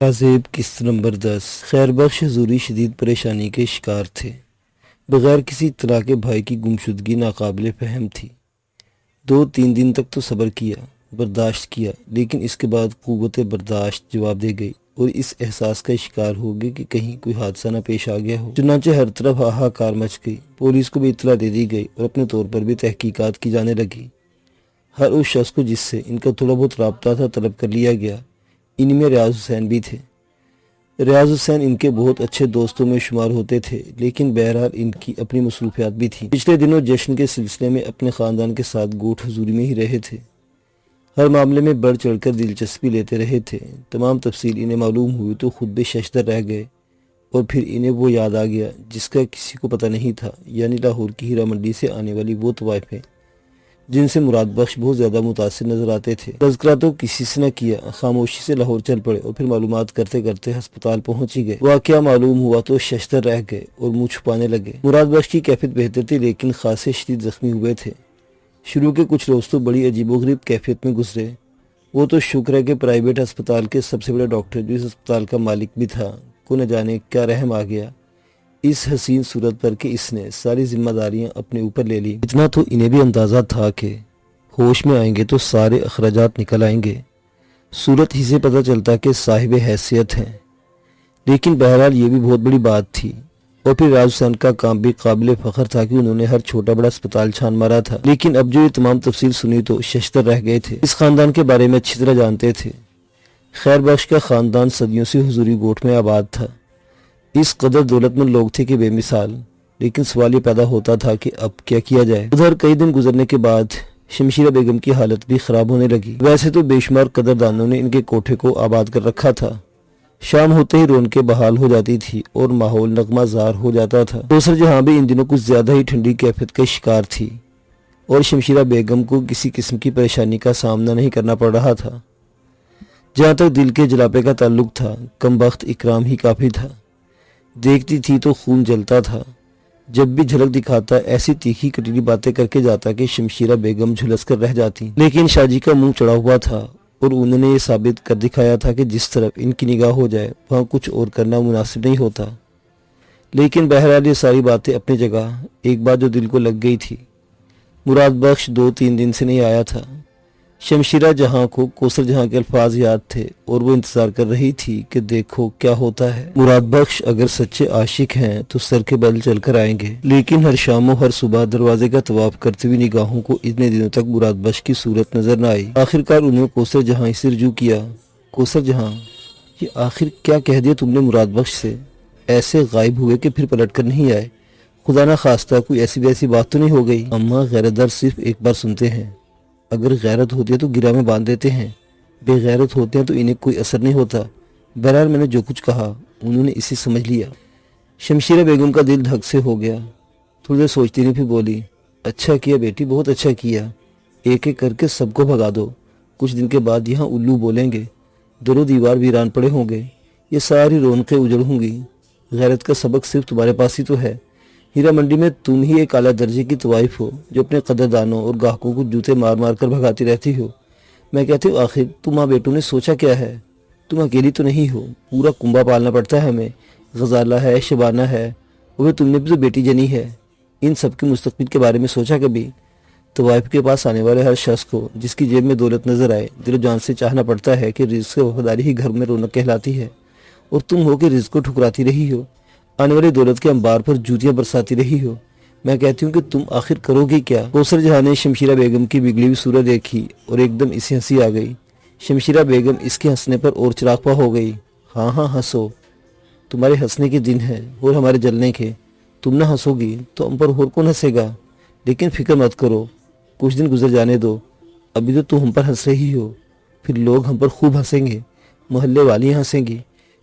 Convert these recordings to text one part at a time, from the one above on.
عازب قسط نمبر 10۔ خیر بخش حضوری شدید پریشانی کے شکار تھے۔ بغیر کسی اطلاع کے بھائی کی گمشدگی ناقابل فہم تھی۔ 2-3 دن تک تو صبر کیا، برداشت کیا، لیکن اس کے بعد قوت برداشت جواب دے گئی اور اس احساس کا شکار ہو گئی کہ کہیں کوئی حادثہ نہ پیش آ گیا ہو۔ چنانچہ ہر طرف ہاہاکار مچ گئی، پولیس کو بھی اطلاع دے دی گئی اور اپنے طور پر بھی تحقیقات کی جانے لگی۔ ہر اس شخص کو جس سے ان کا تھوڑا بہت رابطہ تھا طلب کر لیا گیا۔ ان میں ریاض حسین بھی تھے۔ ریاض حسین ان کے بہت اچھے دوستوں میں شمار ہوتے تھے، لیکن بہرحال ان کی اپنی مصروفیات بھی تھیں۔ پچھلے دنوں جشن کے سلسلے میں اپنے خاندان کے ساتھ گوٹھ حضوری میں ہی رہے تھے۔ ہر معاملے میں بڑھ چڑھ کر دلچسپی لیتے رہے تھے۔ تمام تفصیل انہیں معلوم ہوئی تو خود بھی ششدر رہ گئے، اور پھر انہیں وہ یاد آ گیا جس کا کسی کو پتہ نہیں تھا، یعنی لاہور کی ہیرا منڈی سے آنے والی وہ طوائفیں جن سے مراد بخش بہت زیادہ متاثر نظر آتے تھے۔ تذکرہ تو کسی سے نہ کیا، خاموشی سے لاہور چل پڑے اور پھر معلومات کرتے کرتے ہسپتال پہنچ ہی گئے۔ واقعہ معلوم ہوا تو ششدر رہ گئے اور منہ چھپانے لگے۔ مراد بخش کی کیفیت بہتر تھی، لیکن خاصے شدید زخمی ہوئے تھے۔ شروع کے کچھ روز تو بڑی عجیب و غریب کیفیت میں گزرے۔ وہ تو شکر ہے کہ پرائیویٹ ہسپتال کے سب سے بڑے ڈاکٹر جو اس ہسپتال کا مالک بھی تھا کو نہ جانے کیا رحم آ گیا اس حسین صورت پر کہ اس نے ساری ذمہ داریاں اپنے اوپر لے لی۔ اتنا تو انہیں بھی اندازہ تھا کہ ہوش میں آئیں گے تو سارے اخراجات نکل آئیں گے۔ صورت ہی سے پتہ چلتا کہ صاحب حیثیت ہیں، لیکن بہرحال یہ بھی بہت بڑی بات تھی۔ اور پھر راز حسین کا کام بھی قابل فخر تھا کہ انہوں نے ہر چھوٹا بڑا اسپتال چھان مارا تھا، لیکن اب جو یہ تمام تفصیل سنی تو ششدر رہ گئے تھے۔ اس خاندان کے بارے میں اچھی طرح جانتے تھے۔ خیر بخش کا خاندان صدیوں سے حضوری گوٹھ میں آباد تھا۔ اس قدر دولت مند لوگ تھے کہ بے مثال، لیکن سوال یہ پیدا ہوتا تھا کہ اب کیا کیا جائے۔ ادھر کئی دن گزرنے کے بعد شمشیرہ بیگم کی حالت بھی خراب ہونے لگی۔ ویسے تو بے شمار قدردانوں نے ان کے کوٹھے کو آباد کر رکھا تھا۔ شام ہوتے ہی رونقیں بحال ہو جاتی تھی اور ماحول نغمہ زار ہو جاتا تھا۔ کوثر جہاں بھی ان دنوں کچھ زیادہ ہی ٹھنڈی کیفیت کا شکار تھی، اور شمشیرہ بیگم کو کسی قسم کی پریشانی کا سامنا نہیں کرنا پڑ رہا تھا۔ جہاں تک دل کے جلاپے کا تعلق تھا، کم بخت اکرام ہی کافی تھا۔ دیکھتی تھی تو خون جلتا تھا۔ جب بھی جھلک دکھاتا ایسی تیکھی کٹیلی باتیں کر کے جاتا کہ شمشیرہ بیگم جھلس کر رہ جاتی، لیکن شاہ جی کا منہ چڑھا ہوا تھا اور انہوں نے یہ ثابت کر دکھایا تھا کہ جس طرف ان کی نگاہ ہو جائے وہاں کچھ اور کرنا مناسب نہیں ہوتا۔ لیکن بہرحال یہ ساری باتیں اپنی جگہ، ایک بات جو دل کو لگ گئی تھی، مراد بخش 2-3 دن سے نہیں آیا تھا۔ شمشیرہ جہاں کو کوثر جہاں کے الفاظ یاد تھے اور وہ انتظار کر رہی تھی کہ دیکھو کیا ہوتا ہے۔ مراد بخش اگر سچے عاشق ہیں تو سر کے بل چل کر آئیں گے، لیکن ہر شام و ہر صبح دروازے کا طواف کرتے ہوئے نگاہوں کو اتنے دنوں تک مراد بخش کی صورت نظر نہ آئی۔ آخرکار انہوں نے کوثر جہاں سے رجوع کیا۔ کوثر جہاں، یہ آخر کیا کہہ دیا تم نے مراد بخش سے؟ ایسے غائب ہوئے کہ پھر پلٹ کر نہیں آئے؟ خدا نہ خواستہ کوئی ایسی ویسی بات تو نہیں ہو گئی؟ اماں غیرت دار صرف ایک بار سنتے ہیں، اگر غیرت ہوتی ہے تو گرہ میں باندھ دیتے ہیں، بے غیرت ہوتے ہیں تو انہیں کوئی اثر نہیں ہوتا۔ بہرحال میں نے جو کچھ کہا انہوں نے اسے سمجھ لیا۔ شمشیرہ بیگم کا دل دھک سے ہو گیا۔ تھوڑی دیر سوچتی نہیں پھر بولی، اچھا کیا بیٹی، بہت اچھا کیا۔ ایک ایک کر کے سب کو بھگا دو، کچھ دن کے بعد یہاں الو بولیں گے، در و دیوار ویران پڑے ہوں گے، یہ ساری رونقیں اجڑ ہوں گی۔ غیرت کا سبق صرف تمہارے پاس ہی تو ہے۔ ہیرا منڈی میں تم ہی ایک اعلیٰ درجے کی طوائف ہو جو اپنے قدردانوں اور گاہکوں کو جوتے مار مار کر بھگاتی رہتی ہو۔ میں کہتی ہوں آخر تم ماں بیٹوں نے سوچا کیا ہے؟ تم اکیلی تو نہیں ہو، پورا کنبہ پالنا پڑتا ہے ہمیں۔ غزالہ ہے، شبانہ ہے، وہ تم نے بھی تو بیٹی جنی ہے۔ ان سب کے مستقبل کے بارے میں سوچا کبھی؟ طوائف کے پاس آنے والے ہر شخص کو جس کی جیب میں دولت نظر آئے دل و جان سے چاہنا پڑتا ہے کہ رزق و وفاداری ہی گھر میں رونق کہلاتی ہے، اور تم ہو کہ رزق کو ٹھکراتی رہی ہو، آنے والی دولت کے انبار پر جوتیاں برساتی رہی ہو۔ میں کہتی ہوں کہ تم آخر کرو گی کیا؟ کوثر جہاں نے شمشیرہ بیگم کی بگڑی ہوئی صورت دیکھی اور ایک دم اسے ہنسی آ گئی۔ شمشیرہ بیگم اس کے ہنسنے پر اور چراغپا ہو گئی۔ ہاں ہاں ہنسو، تمہارے ہنسنے کے دن ہیں اور ہمارے جلنے کے۔ تم نہ ہنسو گی تو ہم پر اور کون ہنسے گا؟ لیکن فکر مت کرو، کچھ دن گزر جانے دو۔ ابھی تو تم ہم پر ہنس رہی ہو، پھر لوگ ہم پر خوب ہنسیں گے، محلے والی ہنسیں گی،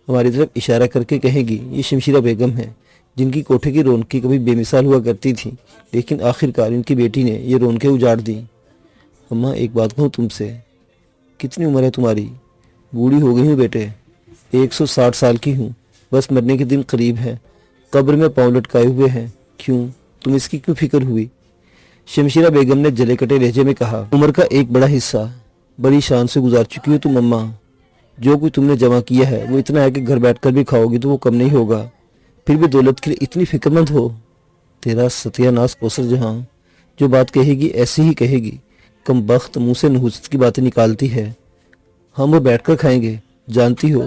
ہماری طرف اشارہ کر کے کہیں گی یہ شمشیرہ بیگم ہے جن کی کوٹھے کی رونقیں کبھی بے مثال ہوا کرتی تھی، لیکن آخرکار ان کی بیٹی نے یہ رونقیں اجاڑ دیں۔ اماں ایک بات کہوں تم سے، کتنی عمر ہے تمہاری؟ بوڑھی ہو گئی ہوں بیٹے، 160 سال کی ہوں، بس مرنے کے دن قریب ہے، قبر میں پاؤں لٹکائے ہوئے ہیں۔ کیوں تم اس کی کیوں فکر ہوئی؟ شمشیرہ بیگم نے جلے کٹے لہجے میں کہا، عمر کا ایک بڑا حصہ بڑی شان سے گزار چکی ہو تم اماں، جو کوئی تم نے جمع کیا ہے وہ اتنا ہے کہ گھر بیٹھ کر بھی کھاؤ گی تو وہ کم نہیں ہوگا، پھر بھی دولت کے لیے اتنی فکر مند ہو۔ تیرا ستیہ ناس کوثر جہاں، جو بات کہے گی ایسی ہی کہے گی، کم بخت منہ سے نحوست کی باتیں نکالتی ہے۔ ہم وہ بیٹھ کر کھائیں گے، جانتی ہو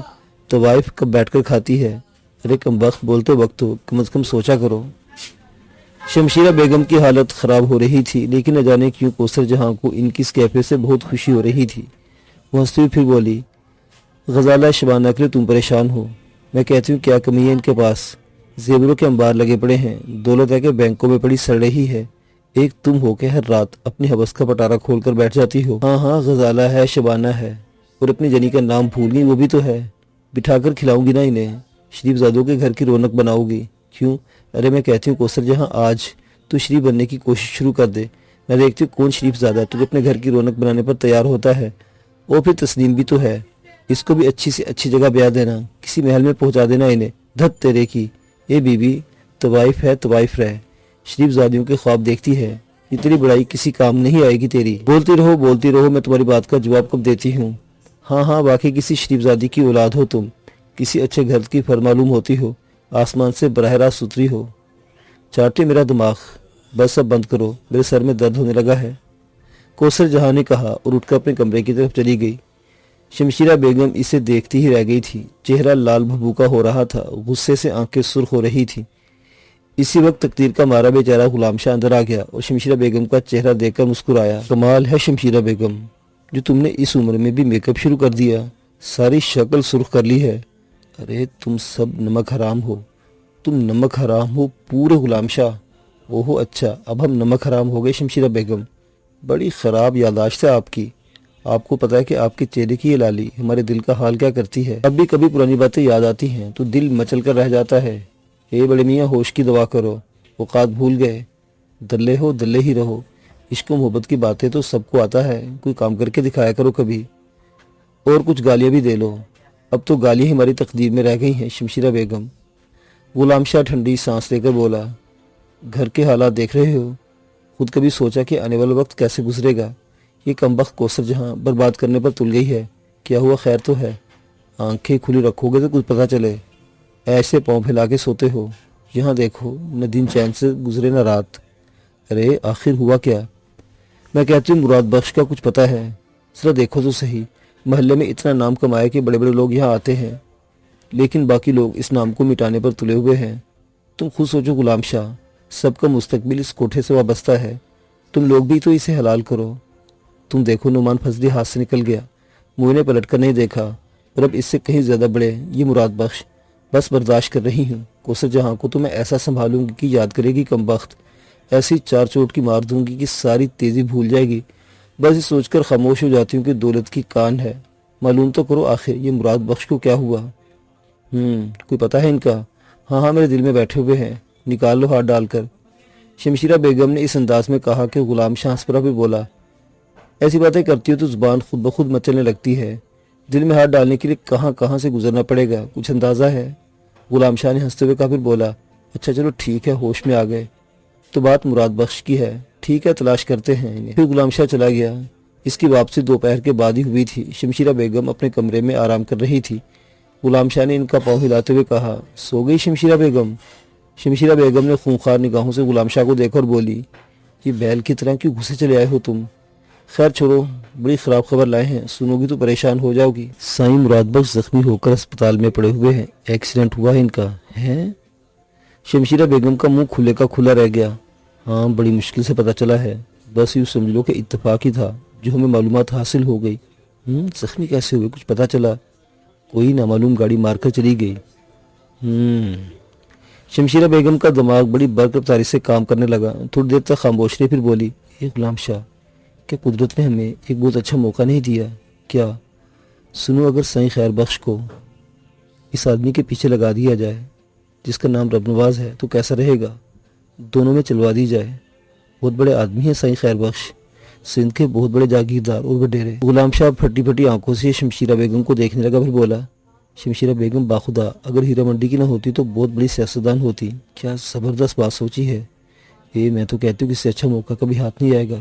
طوائف کب بیٹھ کر کھاتی ہے؟ ارے کم بخت بولتے وقت تو کم از کم سوچا کرو۔ شمشیرہ بیگم کی حالت خراب ہو رہی تھی، لیکن نہ جانے کیوں کوثر جہاں کو ان کی اس کیفے سے بہت خوشی ہو رہی تھی۔ وہ ہنستی ہوئی پھر بولی، غزالہ شبانہ کے لیے تم پریشان ہو، میں کہتی ہوں کیا کمی ہے ان کے پاس؟ زیوروں کے انبار لگے پڑے ہیں، دولت ہے کہ بینکوں میں پڑی سڑ رہی ہے، ایک تم ہو کے ہر رات اپنی حوث کا پٹارہ کھول کر بیٹھ جاتی ہو۔ ہاں ہاں غزالہ ہے، شبانہ ہے، اور اپنی جنی کا نام بھول گئی، وہ بھی تو ہے۔ بٹھا کر کھلاؤں گی نا انہیں، شریف زادوں کے گھر کی رونق بناؤ گی۔ کیوں؟ ارے میں کہتی ہوں کوثر جہاں آج تو شریف بننے کی کوشش شروع کر دے، میں دیکھتی ہوں کون شریف زادہ تجھے اپنے گھر کی رونق بنانے پر تیار ہوتا ہے۔ اور پھر تسلیم بھی تو ہے، اس کو بھی اچھی سے اچھی جگہ بیاہ دینا، کسی محل میں پہنچا دینا انہیں۔ دھت تیرے کی، اے بی بی طوائف ہے طوائف رہ، شریف زادیوں کے خواب دیکھتی ہے، یہ تیری بڑائی کسی کام نہیں آئے گی تیری۔ بولتی رہو، میں تمہاری بات کا جواب کب دیتی ہوں۔ ہاں ہاں واقعی کسی شریف زادی کی اولاد ہو تم، کسی اچھے گھر کی فرمعلوم ہوتی ہو، آسمان سے براہ راست اتری ہو۔ چاٹے میرا دماغ، بس اب بند کرو، میرے سر میں درد ہونے لگا ہے، کوثر جہاں نے کہا اور اٹھ کر اپنے کمرے کی طرف چلی گئی۔ شمشیرہ بیگم اسے دیکھتی ہی رہ گئی تھی، چہرہ لال بھبوکا ہو رہا تھا، غصے سے آنکھیں سرخ ہو رہی تھیں۔ اسی وقت تقدیر کا مارا بیچارہ غلام شاہ اندر آ گیا اور شمشیرہ بیگم کا چہرہ دیکھ کر مسکرایا۔ کمال ہے شمشیرہ بیگم، جو تم نے اس عمر میں بھی میک اپ شروع کر دیا، ساری شکل سرخ کر لی ہے۔ ارے تم سب نمک حرام ہو، تم نمک حرام ہو پورے غلام شاہ۔ اوہو اچھا، اب ہم نمک حرام ہو گئے شمشیرہ بیگم، بڑی خراب یادداشت ہے آپ کی۔ آپ کو پتا ہے کہ آپ کے چہرے کی یہ لالی ہمارے دل کا حال کیا کرتی ہے؟ اب بھی کبھی پرانی باتیں یاد آتی ہیں تو دل مچل کر رہ جاتا ہے۔ اے بڑے میاں ہوش کی دعا کرو، اوقات بھول گئے، دلے ہو دلے ہی رہو، عشق و محبت کی باتیں تو سب کو آتا ہے، کوئی کام کر کے دکھایا کرو کبھی، اور کچھ گالیاں بھی دے لو۔ اب تو گالیاں ہماری تقدیر میں رہ گئی ہیں شمشیرہ بیگم۔ غلام شاہ ٹھنڈی سانس لے کر بولا، گھر کے حالات دیکھ رہے ہو، خود کبھی سوچا کہ آنے والا وقت کیسے گزرے گا؟ یہ کمبخت کوثر جہاں برباد کرنے پر تل گئی ہے، کیا ہوا خیر تو ہے؟ آنکھیں کھلی رکھو گے تو کچھ پتہ چلے، ایسے پاؤں پھیلا کے سوتے ہو، یہاں دیکھو نہ دن چین سے گزرے نہ رات۔ ارے آخر ہوا کیا؟ میں کہتی ہوں مراد بخش کا کچھ پتہ ہے؟ ذرا دیکھو تو صحیح، محلے میں اتنا نام کمایا کہ بڑے بڑے لوگ یہاں آتے ہیں، لیکن باقی لوگ اس نام کو مٹانے پر تلے ہوئے ہیں۔ تم خود سوچو غلام شاہ، سب کا مستقبل اس کوٹھے سے وابستہ ہے، تم لوگ بھی تو اسے حلال کرو۔ تم دیکھو نعمان فضلی ہاتھ سے نکل گیا، منہ نے پلٹ کر نہیں دیکھا، اور اب اس سے کہیں زیادہ بڑے یہ مراد بخش، بس برداشت کر رہی ہوں۔ کوثر جہاں کو تو میں ایسا سنبھالوں گی کہ یاد کرے گی کم بخت، ایسی چار چوٹ کی مار دوں گی کہ ساری تیزی بھول جائے گی۔ بس یہ سوچ کر خاموش ہو جاتی ہوں کہ دولت کی کان ہے، معلوم تو کرو آخر یہ مراد بخش کو کیا ہوا۔ کوئی پتہ ہے ان کا؟ ہاں ہاں میرے دل میں بیٹھے ہوئے ہیں، نکال لو ہاتھ ڈال کر۔ شمشیرہ بیگم نے اس انداز میں کہا کہ غلام شاہ ہنس پڑا، بھی بولا، ایسی باتیں کرتی ہو تو زبان خود بخود مچلنے لگتی ہے، دل میں ہاتھ ڈالنے کے لیے کہاں کہاں سے گزرنا پڑے گا، کچھ اندازہ ہے؟ غلام شاہ نے ہنستے ہوئے کہا، پھر بولا، اچھا چلو ٹھیک ہے، ہوش میں آ گئے تو بات مراد بخش کی ہے، ٹھیک ہے تلاش کرتے ہیں انہیں۔ پھر غلام شاہ چلا گیا۔ اس کی واپسی دوپہر کے بعد ہی ہوئی تھی۔ شمشیرہ بیگم اپنے کمرے میں آرام کر رہی تھی۔ غلام شاہ نے ان کا پاؤں ہلاتے ہوئے کہا، سو گئی شمشیرہ بیگم؟ شمشیرہ بیگم نے خونخوار نگاہوں سے غلام شاہ کو دیکھا اور بولی، یہ بیل کی طرح کیوں گھسے چلے آئے ہو تم؟ خیر چھوڑو، بڑی خراب خبر لائے ہیں، سنو گی تو پریشان ہو جاؤ گی۔ سائیں مراد بخش زخمی ہو کر اسپتال میں پڑے ہوئے ہیں، ایکسیڈنٹ ہوا ہے ان کا ہے؟ شمشیرہ بیگم کا منہ کھلے کا کھلا رہ گیا۔ ہاں بڑی مشکل سے پتہ چلا ہے، بس یوں سمجھ لو کہ اتفاق ہی تھا جو ہمیں معلومات حاصل ہو گئی۔ زخمی کیسے ہوئے کچھ پتہ چلا؟ کوئی نامعلوم گاڑی مار کر چلی گئی۔ شمشیرہ بیگم کا دماغ بڑی برقراری سے کام کرنے لگا، تھوڑی دیر تک خاموش رہی، پھر بولی، اے غلام شاہ، کہ قدرت نے ہمیں ایک بہت اچھا موقع نہیں دیا کیا؟ سنو، اگر سائیں خیر بخش کو اس آدمی کے پیچھے لگا دیا جائے جس کا نام رب نواز ہے تو کیسا رہے گا؟ دونوں میں چلوا دی جائے، بہت بڑے آدمی ہیں سائیں خیر بخش، سندھ کے بہت بڑے جاگیردار اور وڈیرے۔ غلام شاہ پھٹی پھٹی آنکھوں سے شمشیرہ بیگم کو دیکھنے لگا، پھر بولا، شمشیرہ بیگم باخدا اگر ہیرا منڈی کی نہ ہوتی تو بہت بڑی سیاستدان ہوتی، کیا زبردست بات سوچی ہے۔ میں تو کہتی ہوں کہ اس سے اچھا موقع کبھی ہاتھ نہیں آئے گا۔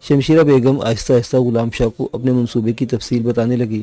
شمشیرہ بیگم آہستہ آہستہ غلام شاہ کو اپنے منصوبے کی تفصیل بتانے لگی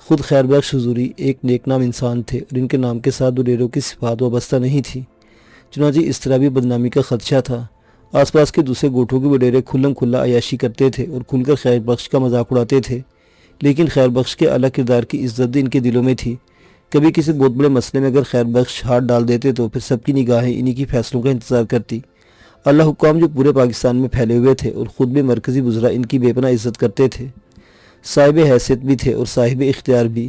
خود خیر بخش حضوری ایک نیک نام انسان تھے اور ان کے نام کے ساتھ دلیروں کی صفات وابستہ نہیں تھی، چنانچہ اس طرح بھی بدنامی کا خدشہ تھا۔ آس پاس کے دوسرے گوٹھوں کے وڈیرے کھلم کھلا عیاشی کرتے تھے اور کھل کر خیر بخش کا مذاق اڑاتے تھے، لیکن خیر بخش کے اعلیٰ کردار کی عزت بھی ان کے دلوں میں تھی۔ کبھی کسی بہت بڑے مسئلے میں اگر خیر بخش ہاتھ ڈال دیتے تو پھر سب کی نگاہیں انہی کی فیصلوں کا انتظار کرتی۔ اللہ حکام جو پورے پاکستان میں پھیلے ہوئے تھے اور خود بھی مرکزی وزراء ان کی بے پناہ عزت کرتے تھے، صاحب حیثیت بھی تھے اور صاحب اختیار بھی۔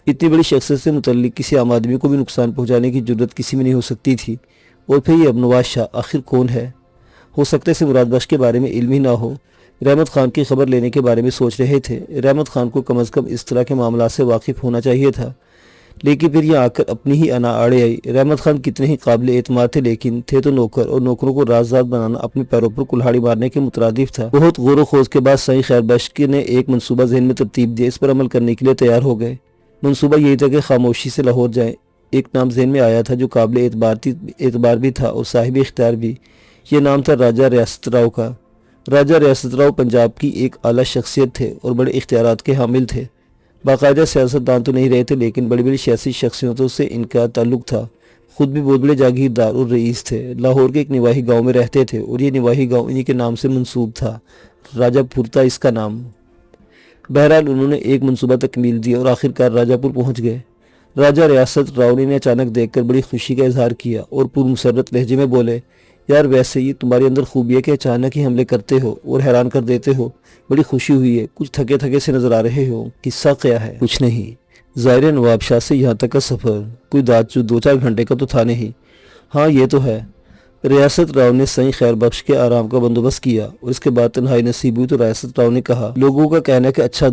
اتنی بڑی شخصیت سے متعلق کسی عام آدمی کو بھی نقصان پہنچانے کی جرت کسی میں نہیں ہو سکتی تھی۔ اور پھر یہ اب نواز شاہ آخر کون ہے؟ ہو سکتا ہے اسے مراد بخش کے بارے میں علم ہی نہ ہو، رحمت خان کی خبر لینے کے بارے میں سوچ رہے تھے۔ رحمت خان کو کم از کم اس طرح کے معاملات سے واقف ہونا چاہیے تھا، لیکن پھر یہ آ کر اپنی ہی انا آڑے آئی۔ رحمت خان کتنے ہی قابل اعتماد تھے، لیکن تھے تو نوکر، اور نوکروں کو رازدار بنانا اپنے پیروں پر کلہاڑی مارنے کے مترادف تھا۔ بہت غور و خوض کے بعد سائیں خیر بخش نے ایک منصوبہ ذہن میں ترتیب دیا، اس پر عمل کرنے کے لیے تیار ہو گئے۔ منصوبہ یہی تھا کہ خاموشی سے لاہور جائیں۔ ایک نام ذہن میں آیا تھا جو قابل اعتبار بھی تھا اور صاحب اختیار بھی۔ یہ نام تھا راجہ ریاست راؤ کا۔ راجہ ریاست راؤ پنجاب کی ایک اعلیٰ شخصیت تھے اور بڑے اختیارات کے حامل تھے۔ باقاعدہ سیاستدان تو نہیں رہے تھے، لیکن بڑی بڑی سیاسی شخصیتوں سے ان کا تعلق تھا۔ خود بھی بہت بڑے جاگیردار اور رئیس تھے۔ لاہور کے ایک نواحی گاؤں میں رہتے تھے اور یہ نواحی گاؤں انہی کے نام سے منسوب تھا، راجہ پور تھا اس کا نام۔ بہرحال انہوں نے ایک منصوبہ تکمیل دیا اور آخرکار راجہ پور پہنچ گئے۔ راجہ ریاست راؤ نے اچانک دیکھ کر بڑی خوشی کا اظہار کیا اور پرمسرت لہجے میں بولے، یار ویسے یہ تمہارے اندر خوبی ہے کہ اچانک ہی حملے کرتے ہو اور حیران کر دیتے ہو۔ بڑی خوشی ہوئی ہے، کچھ تھکے تھکے سے نظر آ رہے ہو، قصہ کیا ہے؟ کچھ نہیں، ظاہر نواب شاہ سے یہاں تک کا سفر کوئی دو 4 گھنٹے کا تو تھا نہیں۔ ہاں یہ تو ہے۔ ریاست راؤ نے سائیں خیر بخش کے آرام کا بندوبست کیا اور اس کے بعد تنہائی نصیب ہوئی تو ریاست راؤ نے کہا، لوگوں کا کہنا ہے کہ اچھا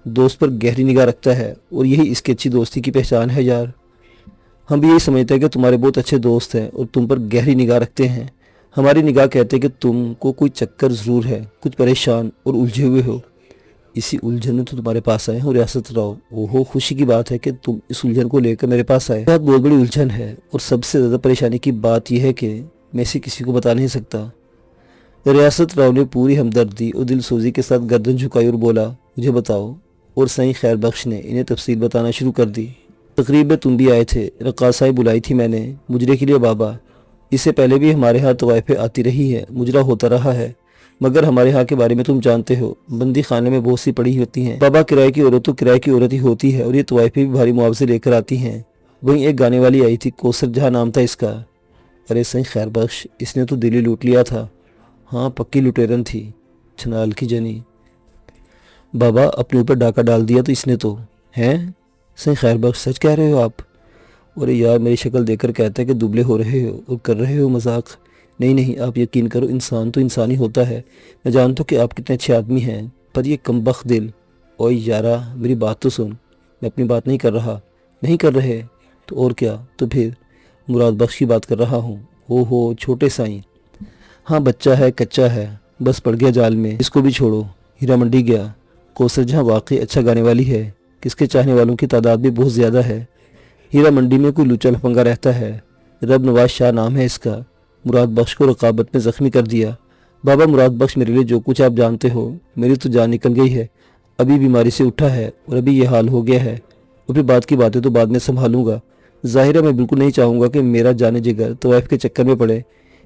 دوست پر گہری نگاہ رکھتا ہے اور یہی اس کی اچھی دوستی کی پہچان ہے یار۔ ہم بھی یہی سمجھتے ہیں کہ تمہارے بہت اچھے دوست ہیں اور تم پر گہری نگاہ رکھتے ہیں۔ ہماری نگاہ کہتے ہیں کہ تم کو کوئی چکر ضرور ہے، کچھ پریشان اور الجھے ہوئے ہو۔ اسی الجھن میں تو تمہارے پاس آئے ہوں ریاست راؤ۔ اوہو، خوشی کی بات ہے کہ تم اس الجھن کو لے کر میرے پاس آئے۔ بہت بڑی الجھن ہے اور سب سے زیادہ پریشانی کی بات یہ ہے کہ میں اسے کسی کو بتا نہیں سکتا۔ ریاست راؤ نے پوری ہمدردی اور دل سوزی کے ساتھ گردن جھکائی اور بولا، مجھے بتاؤ۔ اور سائیں خیر بخش نے انہیں تفصیل بتانا شروع کر دی۔ تقریب میں تم بھی آئے تھے، رقاصائیں بلائی تھی میں نے مجرے کے لیے بابا۔ اس سے پہلے بھی ہمارے ہاں طوائفیں آتی رہی ہیں، مجرا ہوتا رہا ہے، مگر ہمارے ہاں کے بارے میں تم جانتے ہو، بندی خانے میں بہت سی پڑی ہوتی ہیں۔ بابا کرائے کی عورت تو کرائے کی عورت ہی ہوتی ہے اور یہ طوائفیں بھی بھاری معاوضے لے کر آتی ہیں۔ وہیں ایک گانے والی آئی تھی، کوثر جہاں نام تھا اس کا۔ ارے سائیں خیر بخش، اس نے تو دل ہی لوٹ لیا تھا۔ ہاں پکی لٹیرن تھی، چھنال کی جنی۔ بابا اپنے اوپر ڈاکہ ڈال دیا تو اس نے تو ہیں؟ سائیں خیر بخش سچ کہہ رہے ہو آپ؟ ارے یار میری شکل دیکھ کر کہتا ہے کہ دبلے ہو رہے ہو اور کر رہے ہو مذاق۔ نہیں آپ یقین کرو، انسان تو انسان ہی ہوتا ہے۔ میں جانتا ہوں کہ آپ کتنے اچھے آدمی ہیں، پر یہ کمبخت دل۔ اوے یارا میری بات تو سن، میں اپنی بات نہیں کر رہا۔ نہیں کر رہے تو اور کیا؟ تو پھر مراد بخش کی بات کر رہا ہوں۔ اوہو چھوٹے سائیں، ہاں بچہ ہے، کچا ہے، بس پڑ گیا جال میں۔ اس کو بھی چھوڑو۔ ہیرا منڈی گیا۔ کوثر جہاں واقعی اچھا گانے والی ہے، کس کے چاہنے والوں کی تعداد بھی بہت زیادہ ہے۔ ہیرا منڈی میں کوئی لچا لپنگا رہتا ہے، رب نواز شاہ نام ہے اس کا، مراد بخش کو رقابت میں زخمی کر دیا۔ بابا مراد بخش میرے لیے جو کچھ آپ جانتے ہو، میری تو جان نکل گئی ہے، ابھی بیماری سے اٹھا ہے اور ابھی یہ حال ہو گیا ہے، اور پھر بعد کی باتیں تو بعد میں سنبھالوں گا۔ ظاہر ہے میں بالکل نہیں چاہوں گا کہ میرا جانے جگر طوائف کے چکر میں پڑے،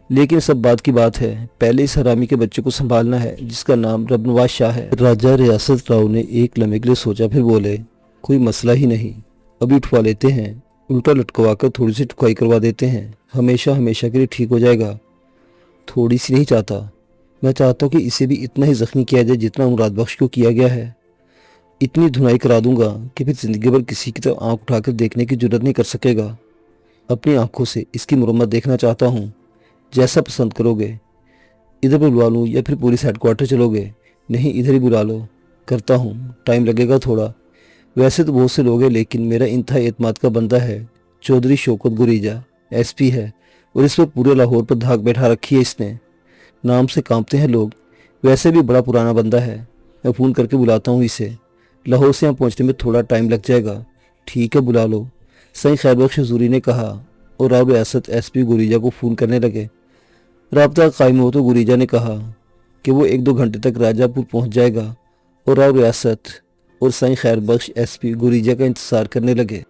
لیکن سب بات کی بات ہے، پہلے اس حرامی کے بچے کو سنبھالنا ہے جس کا نام رب نواز شاہ ہے۔ راجہ ریاست راؤ نے ایک لمحے کے لیے سوچا، پھر بولے، کوئی مسئلہ ہی نہیں، ابھی اٹھوا لیتے ہیں، الٹا لٹکوا کر تھوڑی سی ٹکائی کروا دیتے ہیں، ہمیشہ کے لیے ٹھیک ہو جائے گا۔ تھوڑی سی نہیں چاہتا، میں چاہتا ہوں کہ اسے بھی اتنا ہی زخمی کیا جائے جتنا مراد بخش کو کیا گیا ہے۔ اتنی دھنائی کرا دوں گا کہ پھر زندگی بھر کسی کی طرف آنکھ اٹھا کر دیکھنے کی جرت نہیں کر سکے گا۔ اپنی آنکھوں سے اس کی مرمت دیکھنا چاہتا ہوں، جیسا پسند کرو گے۔ ادھر بلوا لوں یا پھر پولیس ہیڈ کوارٹر چلو گے؟ نہیں ادھر ہی بلا لو، کرتا ہوں، ٹائم لگے گا تھوڑا۔ ویسے تو بہت سے لوگ ہیں لیکن میرا انتہائی اعتماد کا بندہ ہے، چودھری شوکت گریجا، ایس پی ہے اور اس پر پورے لاہور پر دھاک بیٹھا رکھی ہے اس نے، نام سے کانپتے ہیں لوگ۔ ویسے بھی بڑا پرانا بندہ ہے، میں فون کر کے بلاتا ہوں اسے، لاہور سے یہاں پہنچنے میں تھوڑا ٹائم لگ جائے گا۔ ٹھیک ہے بلا لو، سائیں خیر بخش حضوری نے کہا اور راؤ ریاست ایس پی گریجا کو فون کرنے لگے۔ رابطہ قائم ہو تو گریجا نے کہا کہ وہ 1-2 گھنٹے تک راجہ پور پہنچ جائے گا اور راؤ ریاست اور سائیں خیر بخش ایس پی گوریجا کا انتظار کرنے لگے۔